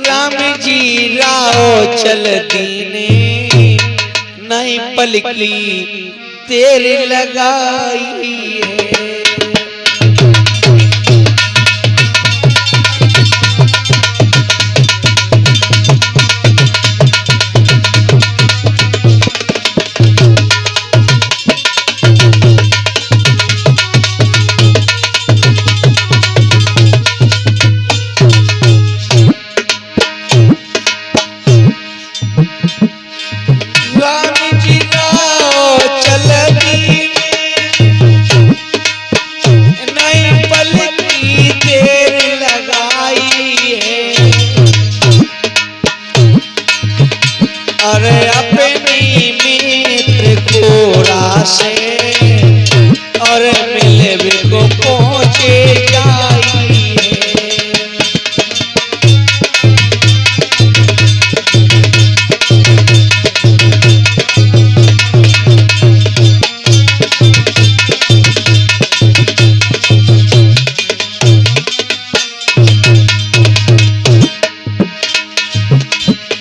राम जी राव चल दीने नहीं पलकी तेरे लगाई है। अरे अपनी मित्र को रासे और मिले को पहुंचे जाइए।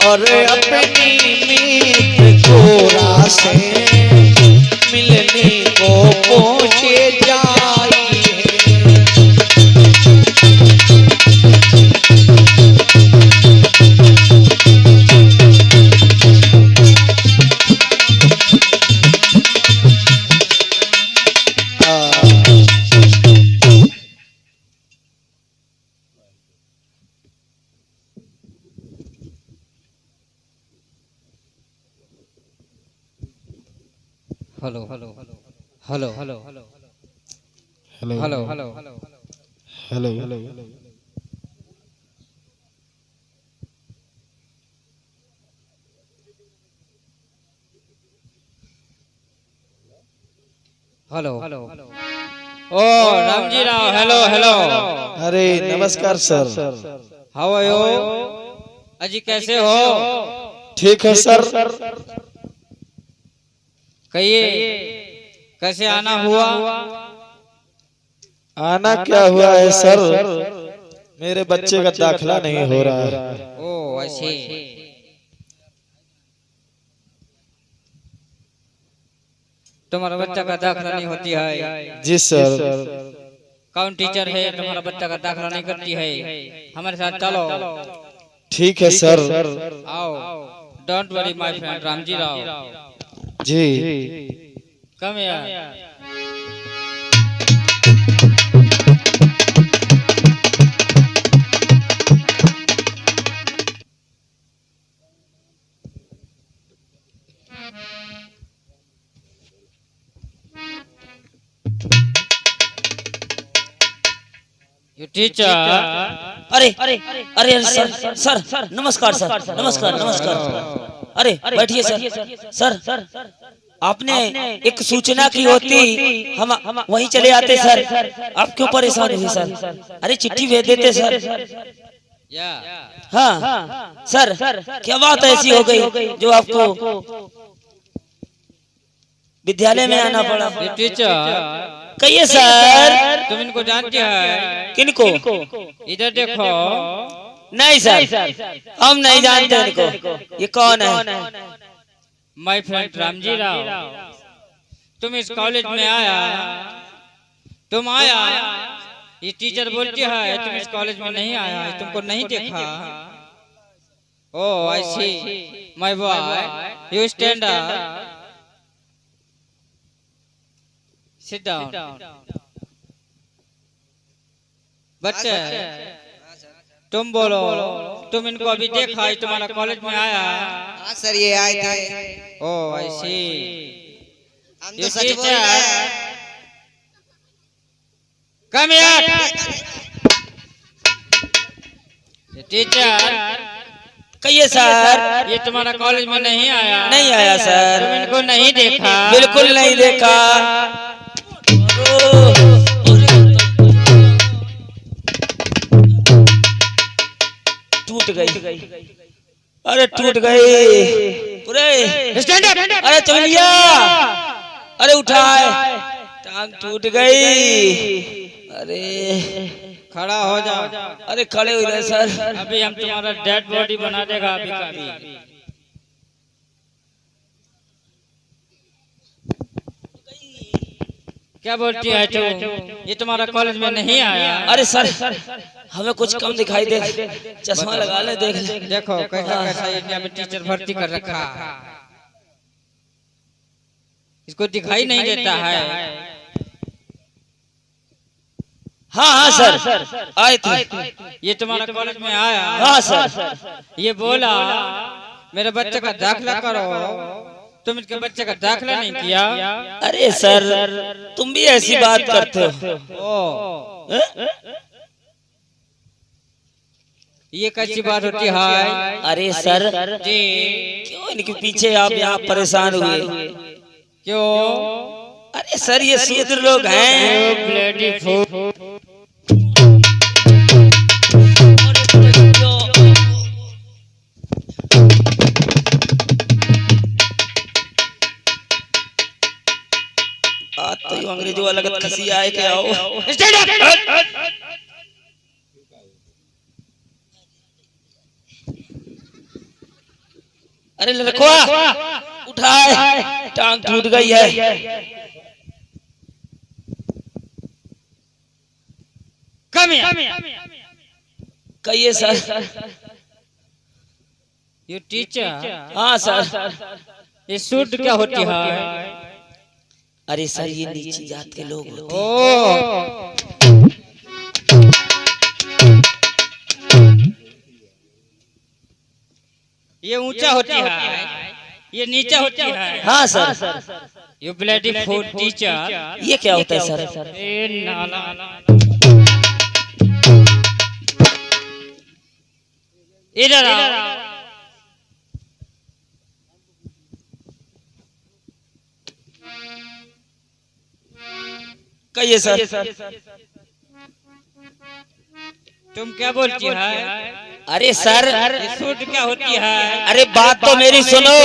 और अपनी से मिलने को पहुंचे जाइए। Hello hello hello hello hello hello hello hello hello hello hello hello oh Ram ji Rao hello hello. अरे नमस्कार सर। How are you? अजी कैसे हो? ठीक है सर। कहिए कैसे आना हुआ? आना क्या हुआ है सर, मेरे बच्चे का दाखिला नहीं हो रहा है। ओ ऐसे तुम्हारा बच्चा का दाखिला नहीं होती है? जी सर। कौन टीचर है तुम्हारा बच्चा का दाखिला नहीं करती है? हमारे साथ चलो। ठीक है सर। आओ। Don't worry my friend Ramji Rao ji. Come यार। You teacher. अरे अरे अरे सर सर नमस्कार सर नमस्कार नमस्कार। अरे बैठिए सर। सर आपने एक सूचना की होती हम वहीं चले आते सर। आप क्यों परेशान हुए सर? अरे चिट्ठी भेज देते सर। हाँ सर क्या बात ऐसी हो गई जो आपको विद्यालय में आना पड़ा? टीचर कहिए सर। तुम इनको जानते हैं? किनको? इधर देखो। नहीं सर हम नहीं जानते इनको। ये कौन है? My friend Ramji Rao. तुम इस कॉलेज में आया, तुम आया, ये टीचर बोलती है तुम इस कॉलेज में नहीं आया, तुमको नहीं देखा। Oh I see my boy, you stand up, sit down. बच्चे तुम बोलो, तुम इनको अभी देखा, तुम्हारा कॉलेज में आया? हाँ सर ये आए थे। ओ आई सी। हम तो सच बोल रहे हैं। Come here. टीचर कहिए सर। ये तुम्हारा कॉलेज में नहीं आया? नहीं आया सर। तुम इनको नहीं देखा? बिल्कुल नहीं देखा। टूट गई। अरे टूट गई। अरे चलिया। अरे उठाए। टांग टूट गई। अरे खड़ा हो जाओ। अरे खड़े हो रहे सर। अभी हम तुम्हारा डेड बॉडी बना देगा अभी का अभी। क्या बोलती है तू? ये तुम्हारा कॉलेज में नहीं आया? अरे सर हमें कुछ कम दिखाई दे, चश्मा लगा ले देख ले। देखो कैसा कैसा इंडिया में टीचर भर्ती कर रखा, इसको दिखाई नहीं देता है। हाँ हाँ सर आए थे। ये तुम्हारा कॉलेज में आया? हाँ सर। ये बोला मेरे बच्चे का दाखिला करो, तुम इसके बच्चे का दाखिला नहीं किया। अरे सर तुम भी ऐसी बात करते हो? ये कैसी बात होती है? अरे सर जी क्यों इनके पीछे आप यहाँ परेशान हुए? क्यों? अरे सर ये शूद्र लोग हैं। Bloody fool. तो ये अंग्रेजों वाला खसी आए क्या हो? अरे लड़का उठाए, टांग टूट गई है। कहिए सर। ये टीचर? हाँ सर। ये सूट क्या होती है? अरे सर ये नीची जात के लोग होते हैं। ओ ये ऊंचा होती है, ये नीचा होती है। हाँ sir. You bloody food teacher. ये क्या होता है सर? ए नाला। इधर आओ। कहिए सर। तुम क्या बोलती है? अरे सर ये सूट क्या होती है? अरे बात तो मेरी सुनो।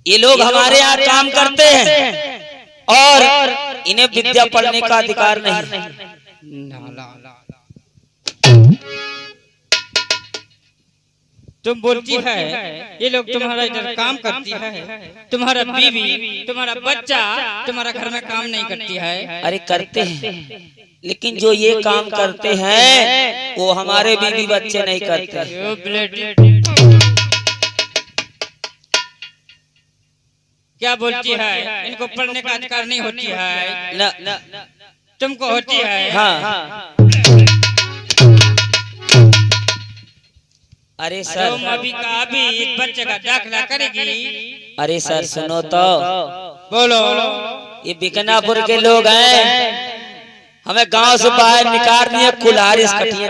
ये लोग हमारे यहाँ काम करते हैं और इन्हें विद्या पढ़ने का अधिकार नहीं। तुम बोलती है ये लोग तुम्हारा इधर काम करती है, तुम्हारा बीवी, तुम्हारा बच्चा तुम्हारा घर में काम नहीं करती है। अरे करते हैं, लेकिन जो ये काम करते हैं वो हमारे बीवी बच्चे नहीं करते। क्या बोलती है? इनको पढ़ने का अधिकार नहीं होती है? न, तुमको होती है? हाँ। अरे सर तुम अभी का अभी इस बच्चे का दाखिला करेगी? अरे सर सुनो तो। बोलो। ये बिकनापुर के लोग हैं, हमें गांव से बाहर निकाल दिए। कुल्हाड़ी कटिए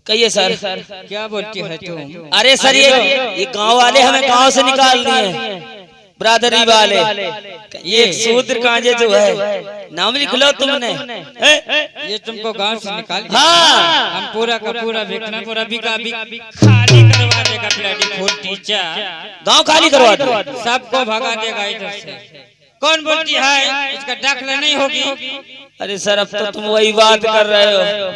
कहिए सर। क्या बोलती है तुम? अरे सर ये गांव वाले हमें गांव से निकाल दिए, ब्रादरी वाले। ये शूद्र कांजे जो है, नाम लिख लो तुमने। ये तुमको गांव से निकाल? हाँ। हम पूरा का पूरा बेचना, पूरा बिका खाली करवा देगा ब्लडी फूड टीचर। गांव खाली करवा दो, सबको भगा देगा इधर से। कौन बोलती है इसका दाखिला नहीं होगी? अरे सर अब तो तुम वही बात कर रहे हो।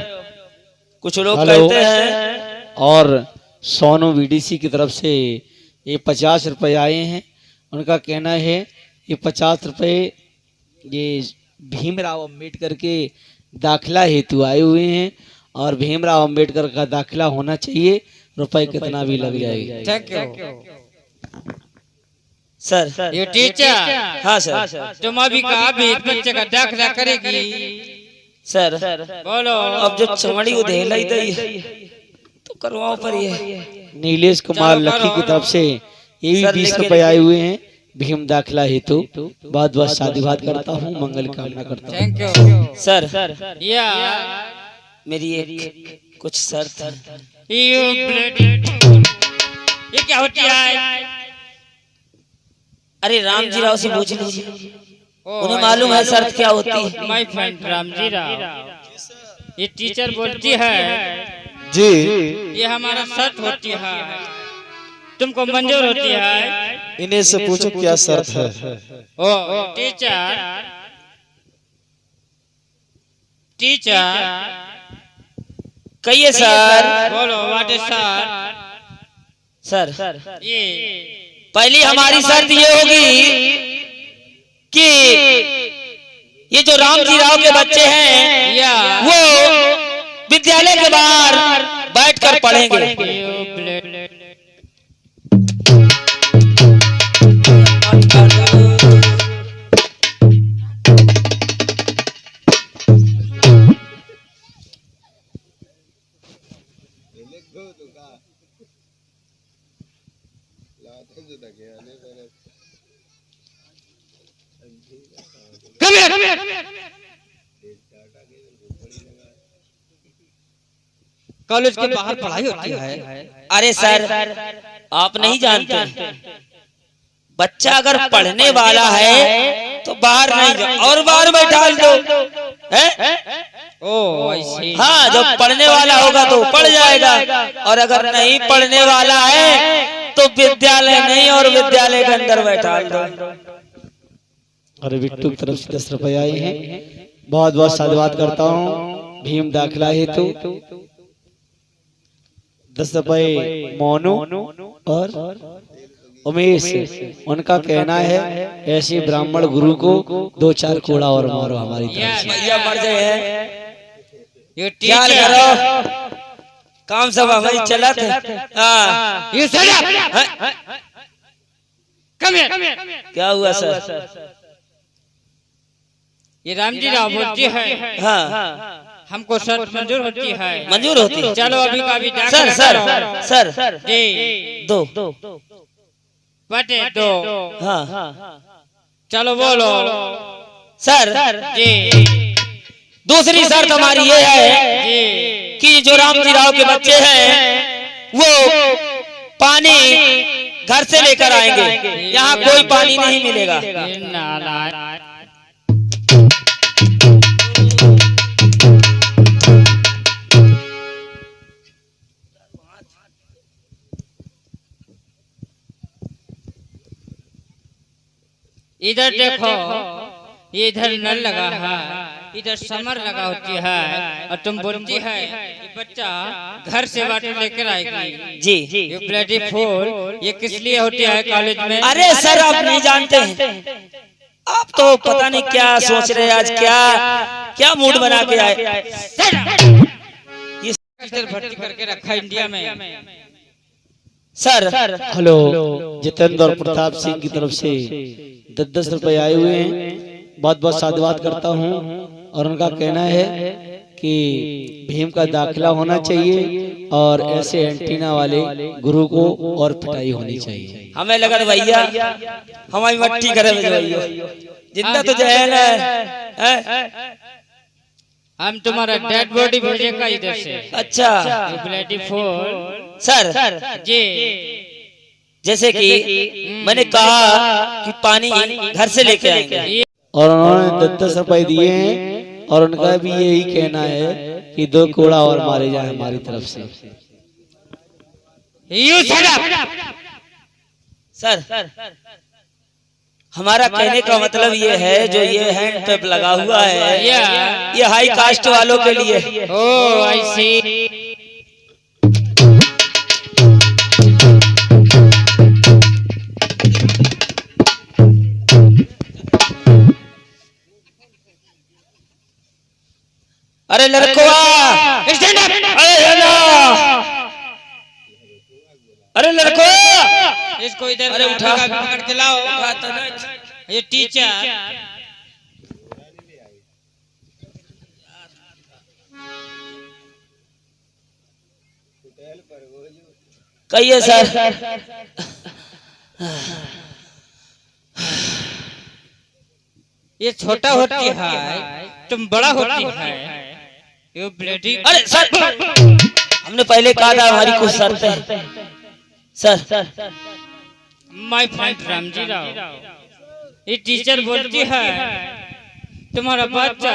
कुछ लोग कहते हैं। और सोनू वीडीसी की तरफ से ये 50 रुपए आए हैं। उनका कहना है ये 50 रुपए ये भीमराव अंबेडकर के दाखिला हेतु आए हुए हैं और भीमराव अंबेडकर का दाखिला होना चाहिए, रुपए कितना भी लग जाएगा। Thank you sir. ये टीचर? हाँ सर। तुम अभी का अभी बच्चे का दाखिला करेगी? सर बोलो। अब जो चमड़ी उधेला ही दई तो करवाओ पर ये। नीलेश कुमार लखी की तरफ से ये भी 20 रुपए आए हुए हैं भीम दाखिला हेतु। बहुत बहुत साधुवाद करता हूँ, मंगल कामना करता हूँ। Thank you sir. या मेरी एक कुछ शर्त है। ये क्या होती है? अरे राम जी राव से पूछ लीजिए, ओ, उन्हें मालूम है शर्त क्या होती है। माय फ्रेंड रामजी राव, ये टीचर बोलती है जी ये हमारा शर्त होती है, तुमको मंजूर होती है? इन्हीं से पूछो क्या शर्त है। ओ टीचर, टीचर कहिए सर। बोलो व्हाट इज सर ये पहली हमारी शर्त ये होगी कि ये जो राम जी राव के बच्चे हैं या वो विद्यालय के बाहर बैठकर पढ़ेंगे। कॉलेज के बाहर पढ़ाई होती है? अरे सर आप नहीं जानते, बच्चा अगर पढ़ने वाला है तो बाहर नहीं और बाहर बैठा दो है? ओ ऐसे। हाँ, जब पढ़ने वाला होगा तो पढ़ जाएगा, और अगर नहीं पढ़ने वाला है तो विद्यालय नहीं और विद्यालय के अंदर बैठा दो। और बिट्टू की तरफ से 10 रुपए आए हैं, बहुत बहुत साधुवाद करता हूँ भीम दाखिला हेतु। 10 रुपए मोनू और उमेश, उनका कहना है ऐसे ब्राह्मण गुरु को 2-4 कोड़ा और मारो हमारी तरफ से। भैया मर जाए ये ख्याल टीचर करो, काम सब हमारी चलत है। हाँ, ये क्या हुआ सर? ये रामजी राव बोलती है हाँ हमको शर्त मंजूर होती है। मंजूर होती है। चलो अभी का अभी सर दाखिला सर करो। सर जी दो बटे दो। हाँ चलो बोलो सर जी। दूसरी शर्त हमारी ये है जी कि जो राम जी राव के बच्चे हैं वो पानी घर से लेकर आएंगे, यहाँ कोई पानी नहीं मिलेगा। ये नालायक। इधर देखो, ये इधर नल लगा है, इधर समर लगा होती है, और तुम बोलती है ये बच्चा घर से वाटर लेकर आएगी। जी ये ब्लडी फूल ये किस लिए होती है कॉलेज में? अरे सर आप नहीं जानते हैं, आप तो पता नहीं क्या सोच रहे हैं, आज क्या क्या मूड बना के आए। ये टीचर भर्ती करके रखा इंडिया में। सर हेलो, जितेंद्र और प्रताप सिंह की तरफ से 10-10 रुपए आए हुए हैं, बहुत बहुत साधुवाद करता हूँ। और उनका कहना है कि भीम का दाखिला होना चाहिए और ऐसे एंटीना वाले गुरु को और पिटाई होनी चाहिए। हमें लगा भैया हमारी मट्टी करे भैया, जिंदा तो है ना। हम तुम्हारा डेड बॉडी भेजेगा इधर से। अच्छा ब्लडी फूल सर जी, जैसे कि मैंने कहा कि पानी घर से लेके आएंगे, और उन्होंने 10-10 रुपए दिए हैं, और उनका भी यही कहना है कि 2 कोड़ा और मारे जाए हमारी तरफ से। सर हमारा कहने का मतलब ये है, जो ये हैंड पेप लगा हुआ है ये हाई कास्ट वालों के लिए। ओ आई सी। अरे लड़कों स्टैंड अप, अरे लड़कों इसको इधर अरे उठा पकड़ के लाओ। ये टीचर कहिए सर। ये छोटा होती है, तुम बड़ा होती है। ये ब्लडी। अरे सर हमने पहले कहा था हमारी कुछ शर्तें। Sir my friend Ramji Rao, ये टीचर बोलती है तुम्हारा बच्चा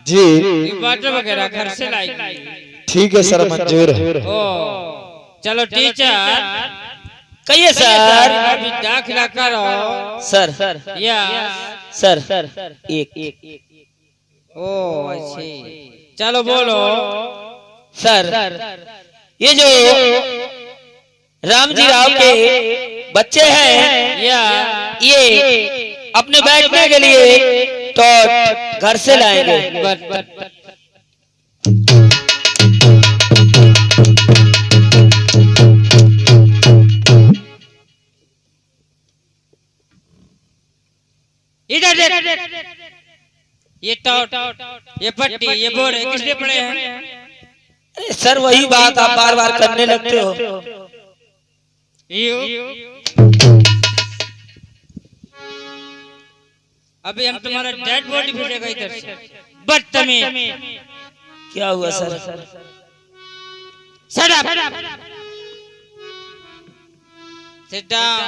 जी ये वाटर वगैरह घर से लाएगी। ठीक है सर, मंजूर है। ओ चलो टीचर कहिए सर। अभी दाखिला करो। सर या सर एक ओ अच्छी चलो बोलो। सर ये जो रामजी राव के बच्चे हैं या ये अपने बैठने के लिए तो घर से लाएंगे। इधर देख, ये टॉट, ये पट्टी, ये बोरे किसने पड़े हैं? अरे सर वही बात आप बार बार करने लगते हो। अभी हम तुम्हारा डेड बॉडी भेजेगा इधर से। बदतमीज। क्या हुआ sir? Shut up. Sit down.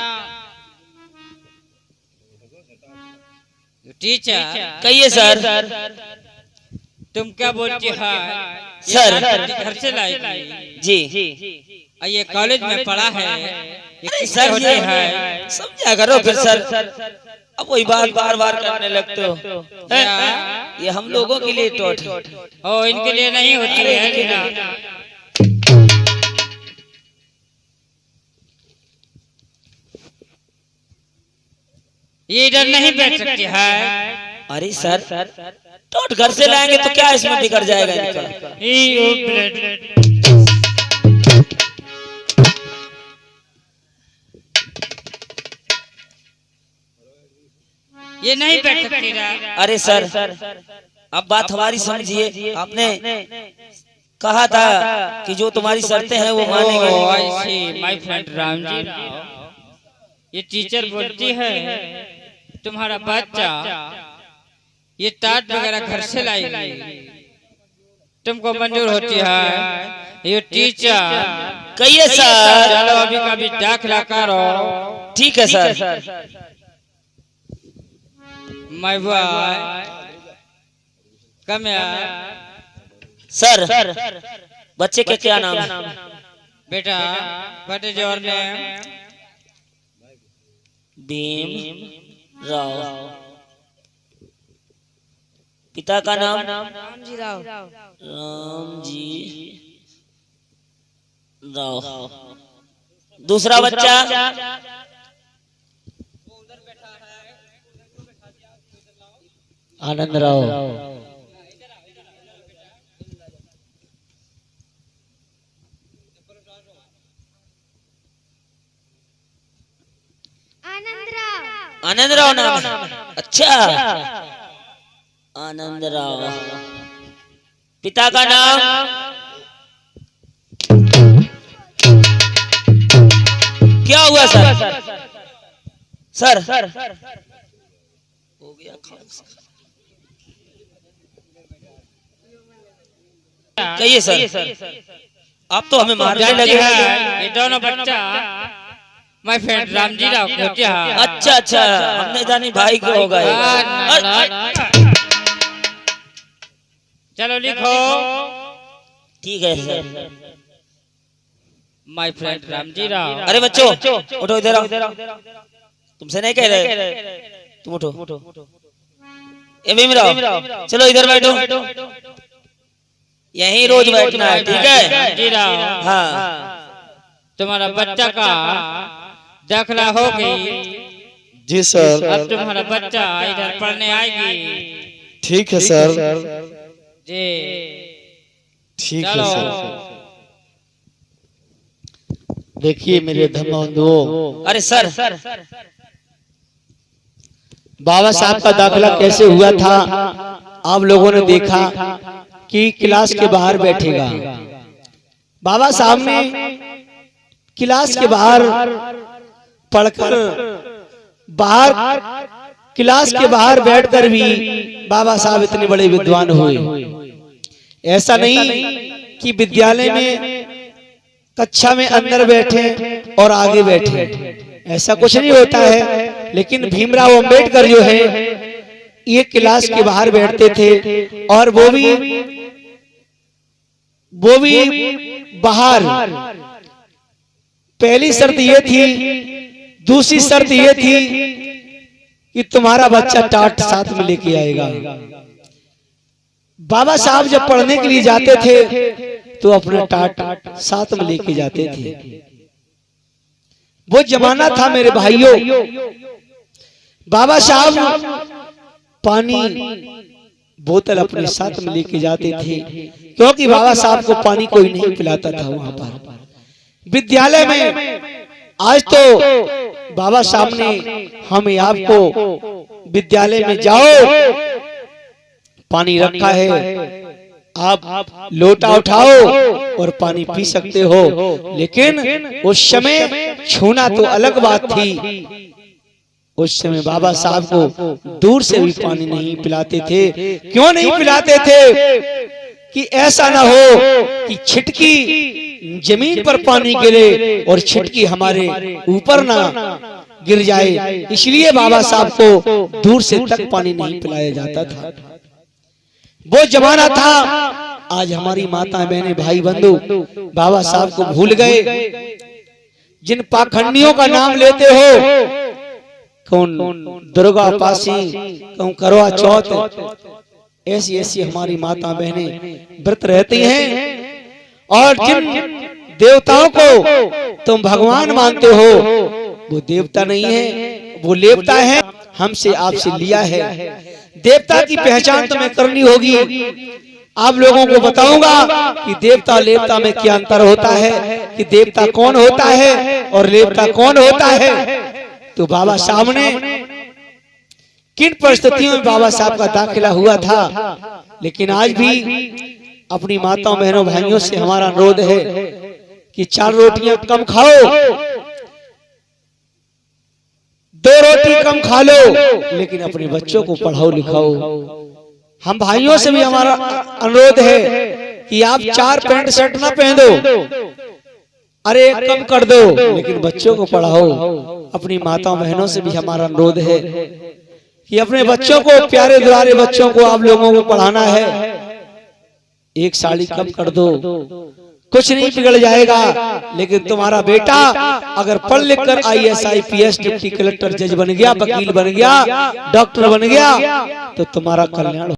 Teacher कहिए सर। तुम क्या बोलती है? सर घर से लाएगी जी ये कॉलेज में पढ़ा है। ये सर होते हैं समझा करो फिर सर। अब वही बात बार बार करने लगते हो। ये हम लोगों के लिए टोट है। ओ इनके लिए नहीं होती है। ये इधर नहीं बैठ सकती है। अरे सर टोट घर से लाएंगे तो क्या इसमें बिगड़ जाएगा इनका? ये नहीं बैठ सकती। अरे सर अब बात हमारी समझिए। आपने कहा था कि जो तुम्हारी शर्तें हैं वो मानेंगे। माय फ्रेंड रामजी राव, ये टीचर बोलती है तुम्हारा बच्चा ये टाट वगैरह घर से लाएगी। तुमको मंजूर होती है? ये टीचर कहिए सर। चलो अभी कभी दाखिला करो। ठीक है sir. My boy come sir बच्चे के क्या नाम है? बेटा what is your name? Bhim Rao. पिता का नाम? रामजी राव। रामजी राव। दूसरा बच्चा? आनंद राव। आनंद राव नाम है। अच्छा आनंद राव। पिता का नाम? क्या हुआ सर? सर हो गया। कहिए सर। आप तो हमें मारने लगे हैं। ये दोनों बच्चा माय फ्रेंड रामजी राव होते हैं। अच्छा हमने जानी भाई को होगा। चलो लिखो। ठीक है sir. My friend Ramji Rao. अरे बच्चों उठो इधर आओ। तुमसे नहीं कह रहे, तुम उठो। ए भीम राव चलो इधर बैठो। यहीं रोज बैठना है, ठीक है? रामजी राव हाँ तुम्हारा बच्चा का दाखिला हो गई। जी सर। अब तुम्हारा बच्चा इधर पढ़ने आएगी। ठीक है सर। जी ठीक है चलो। सर। देखिए मेरे धर्मबंधुओं, अरे सर बाबा साहब का दाखिला कैसे हुआ था आप लोगों ने देखा कि क्लास के बाहर बैठेगा। बाबा साहब ने क्लास के बाहर पढ़कर बाहर क्लास के बाहर बैठकर भी बाबा साहब इतने बड़े विद्वान हुए। ऐसा नहीं कि विद्यालय में कक्षा में अंदर बैठे और आगे बैठे, ऐसा कुछ नहीं होता है। लेकिन भीमराव अंबेडकर जो है ये क्लास के बाहर बैठते थे और वो भी बाहर। पहली शर्त ये थी, दूसरी शर्त ये थी कि तुम्हारा बच्चा टाट साथ में लेके आएगा। बाबा साहब जब पढ़ने के लिए जाते थे तो अपना टाट साथ में लेके जाते थे। वो जमाना था मेरे भाइयों, बाबा साहब पानी बोतल अपने साथ में लेके जाते थे, क्योंकि बाबा साहब को पानी कोई नहीं पिलाता था वहां पर विद्यालय में। आज तो बाबा साहब ने हमें आपको विद्यालय में जाओ, पानी रखा है, आप लोटा उठाओ और पानी पी सकते हो। लेकिन उस समय छूना तो अलग बात थी। उस समय बाबा साहब को दूर से भी पानी नहीं पिलाते थे। क्यों नहीं पिलाते थे? कि ऐसा ना हो कि छिटकी जमीन पर पानी गिरे और छिटकी हमारे ऊपर ना गिर जाए, इसलिए बाबा साहब को दूर से तक पानी नहीं पिलाया जाता था। वो जमाना था। आज हमारी माता बहनें भाई बंधु बाबा साहब को भूल गए। जिन पाखंडियों का नाम लेते हो, कौन दुर्गा पासी, कौन करवा चौथ, ऐसी ऐसी हमारी माता बहनें व्रत रहती हैं। और जिन देवताओं को तुम भगवान मानते हो, वो देवता नहीं है, वो लेवता है, हमसे आपसे लिया है। देवता की पहचान तुम्हें करनी होगी। आप लोगों को बताऊंगा कि देवता लेवता में क्या अंतर होता है, कि देवता कौन होता है और लेवता कौन होता है। तो बाबा साहब ने किन परिस्थितियों में बाबा साहब का दाखिला हुआ था। लेकिन आज भी अपनी माताओं बहनों भाइयों से हमारा अनुरोध है कि 4 रोटियां कम खाओ, 2 रोटी कम खा लो, लेकिन अपने बच्चों को पढ़ाओ लिखाओ। हम भाइयों से भी हमारा अनुरोध है कि आप 4 पैंट शर्ट ना पहन दो, अरे कम कर दो, लेकिन बच्चों को पढ़ाओ। अपनी माताओं बहनों से भी हमारा अनुरोध है कि अपने बच्चों को, प्यारे दुलारे बच्चों को आप लोगों को पढ़ाना है। 1 साड़ी कम कर दो, कुछ नहीं बिगड़ जाएगा। लेकिन तुम्हारा बेटा अगर पढ़ लिख कर IAS IPS डिप्टी कलेक्टर जज बन गया, वकील बन गया, डॉक्टर बन गया, तो तुम्हारा कल्याण